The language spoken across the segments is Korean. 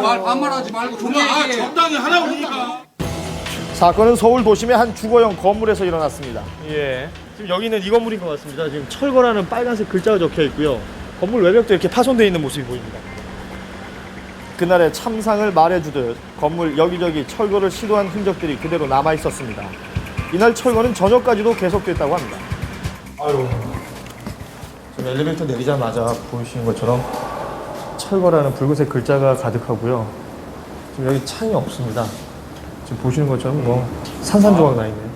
말 반말하지 말고 정당히 정당히 하라고 그러니까. 사건은 서울 도심의 한 주거용 건물에서 일어났습니다. 예. 지금 여기는 이 건물인 것 같습니다. 지금 철거라는 빨간색 글자가 적혀 있고요. 건물 외벽도 이렇게 파손되어 있는 모습이 보입니다. 그날의 참상을 말해주듯 건물 여기저기 철거를 시도한 흔적들이 그대로 남아 있었습니다. 이날 철거는 저녁까지도 계속됐다고 합니다. 아유. 지금 엘리베이터 내리자마자 보이시는 것처럼 철거라는 붉은색 글자가 가득하고요. 지금 여기 창이 없습니다. 지금 보시는 것처럼 뭐 산산조각 나 있네요.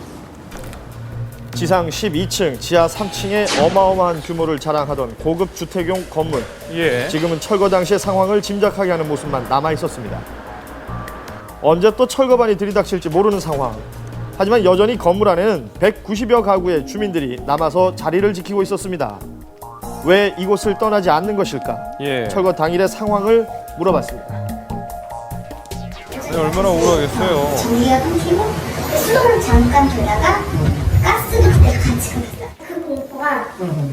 지상 12층, 지하 3층의 어마어마한 규모를 자랑하던 고급 주택용 건물. 예. 지금은 철거 당시의 상황을 짐작하게 하는 모습만 남아 있었습니다. 언제 또 철거반이 들이닥칠지 모르는 상황. 하지만 여전히 건물 안에는 190여 가구의 주민들이 남아서 자리를 지키고 있었습니다. 왜 이곳을 떠나지 않는 것일까? 예. 철거 당일의 상황을 물어봤습니다. 얼마나 억울하겠어요. 전기가 끊기고 수도를 잠깐 돌다가 가스도 그때 같이 끊겼어요. 그 공포가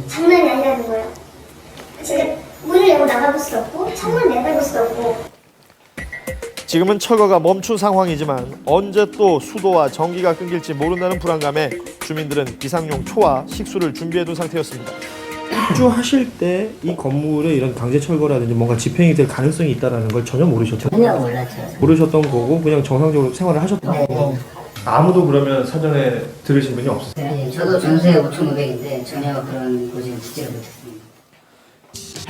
장난이 아니라는 거예요. 진짜 문을 열고 나가볼 수도 없고 창문을 내다볼 수도 없고. 지금은 철거가 멈춘 상황이지만 언제 또 수도와 전기가 끊길지 모른다는 불안감에 주민들은 비상용 초와 식수를 준비해둔 상태였습니다. 입주하실 때 이 건물에 이런 강제 철거라든지 뭔가 집행이 될 가능성이 있다는 걸 전혀 모르셨죠? 전혀 몰랐죠. 모르셨던 거고 그냥 정상적으로 생활을 하셨던 네. 거고. 아무도 그러면 사전에 들으신 분이 없었어요? 네, 저도 전세 5,500인데 전혀 그런 고지를 듣지를 못했습니다.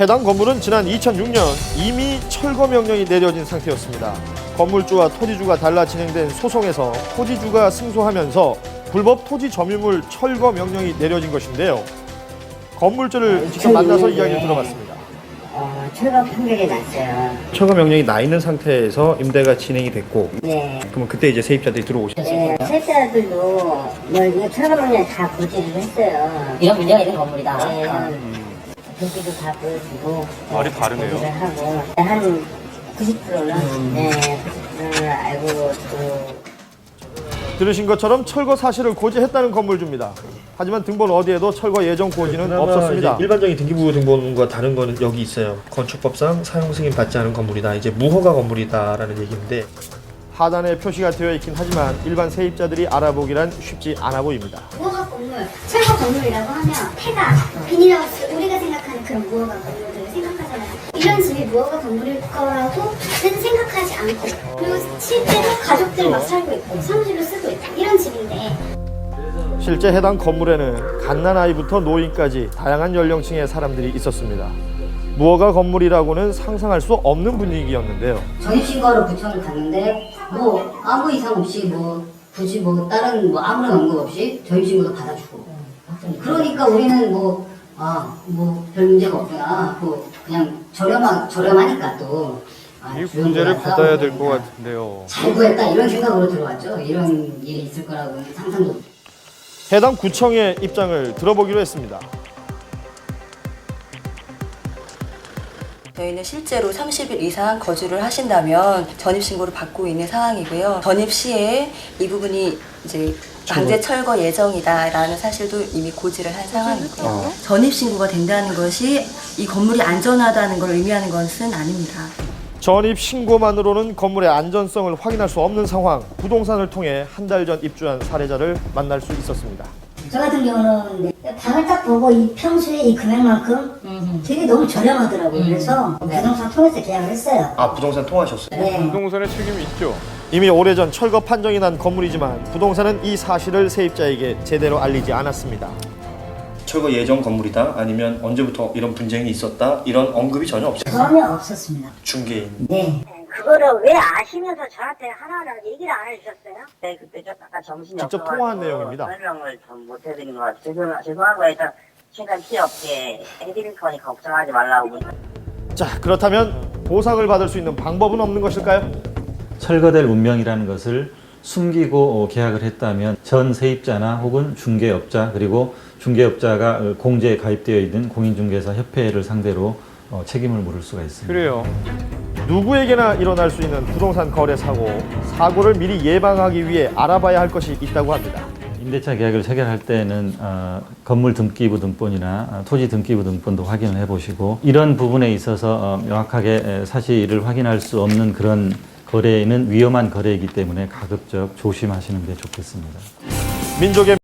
해당 건물은 지난 2006년 이미 철거 명령이 내려진 상태였습니다. 건물주와 토지주가 달라 진행된 소송에서 토지주가 승소하면서 불법 토지 점유물 철거 명령이 내려진 것인데요. 건물주를 직접 만나서 이야기를 들어봤습니다. 철거 판결이 났어요. 철거 명령이 나 있는 상태에서 임대가 진행이 됐고 네. 그러면 그때 이제 세입자들이 들어오셨어요. 네, 세입자들도 뭐 이거 철거 판결 다 고지를 했어요. 이런 문제가 있는 건물이다. 네. 글씨도 다 보여주고 말이 다르네요. 고지를 하고 한 90%는 네, 90%를 알고 또 들으신 것처럼 철거 사실을 고지했다는 건물주입니다. 하지만 등본 어디에도 철거 예정 고지는 없었습니다. 일반적인 등기부 등본과 다른 거는 여기 있어요. 건축법상 사용 승인 받지 않은 건물이다. 이제 무허가 건물이다라는 얘기인데 하단에 표시가 되어 있긴 하지만 일반 세입자들이 알아보기란 쉽지 않아 보입니다. 무허가 건물, 철거 건물이라고 하면 폐가, 비닐하우스, 우리가 생각하는 그런 무허가 건물들을 생각하잖아요. 이런 집이 무허가 건물일 거라고는 생각하지 않고 그리고 실제로 가족들 막 살고 있고 사무실로 쓰고 있고 이런 집인데 실제 해당 건물에는 갓난아이부터 노인까지 다양한 연령층의 사람들이 있었습니다. 무허가 건물이라고는 상상할 수 없는 분위기였는데요. 전입신고하러 구청을 갔는데 뭐 아무 이상 없이 뭐 굳이 뭐 다른 뭐 아무런 언급 없이 전입신고도 받아주고 그러니까 우리는 뭐 별 문제가 없구나. 그냥 저렴하니까 또 이 구제를 받아야 될 것 같은데요. 잘 구했다 이런 생각으로 들어왔죠. 이런 일이 있을 거라고는 상상도. 해당 구청의 입장을 들어보기로 했습니다. 저희는 실제로 30일 이상 거주를 하신다면 전입신고를 받고 있는 상황이고요. 전입 시에 이 부분이 이제 강제 철거 예정이다라는 사실도 이미 고지를 한 상황이고요. 전입신고가 된다는 것이 이 건물이 안전하다는 걸 의미하는 것은 아닙니다. 전입 신고만으로는 건물의 안전성을 확인할 수 없는 상황, 부동산을 통해 한 달 전 입주한 사례자를 만날 수 있었습니다. 저 같은 경우는 방을 딱 보고 이 평소에 이 금액만큼 되게 너무 저렴하더라고요. 그래서 부동산 통해서 계약을 했어요. 아 부동산 통하셨어요? 네. 부동산의 책임이 있죠. 이미 오래전 철거 판정이 난 건물이지만 부동산은 이 사실을 세입자에게 제대로 알리지 않았습니다. 철거 예정 건물이다 아니면 언제부터 이런 분쟁이 있었다 이런 언급이 전혀 없어요. 전혀 없었습니다. 중개인. 네. 그거를 왜 아시면서 저한테 하나하나 얘기를 안 해주셨어요? 네, 그때 좀 약간 정신이 직접 없어가지고 통화한 내용입니다. 설명을 좀 못 해드린 것 같아요. 죄송하고 일단 시간 필요 없게 해드릴 거니까 걱정하지 말라고. 자, 그렇다면 보상을 받을 수 있는 방법은 없는 것일까요? 철거될 운명이라는 것을 숨기고 계약을 했다면 전 세입자나 혹은 중개업자 그리고 중개업자가 공제에 가입되어 있는 공인중개사 협회를 상대로 책임을 물을 수가 있습니다. 그래요. 누구에게나 일어날 수 있는 부동산 거래 사고를 미리 예방하기 위해 알아봐야 할 것이 있다고 합니다. 임대차 계약을 체결할 때는 건물 등기부 등본이나 토지 등기부 등본도 확인을 해보시고 이런 부분에 있어서 명확하게 사실을 확인할 수 없는 그런 거래는 위험한 거래이기 때문에 가급적 조심하시는 게 좋겠습니다. 민족의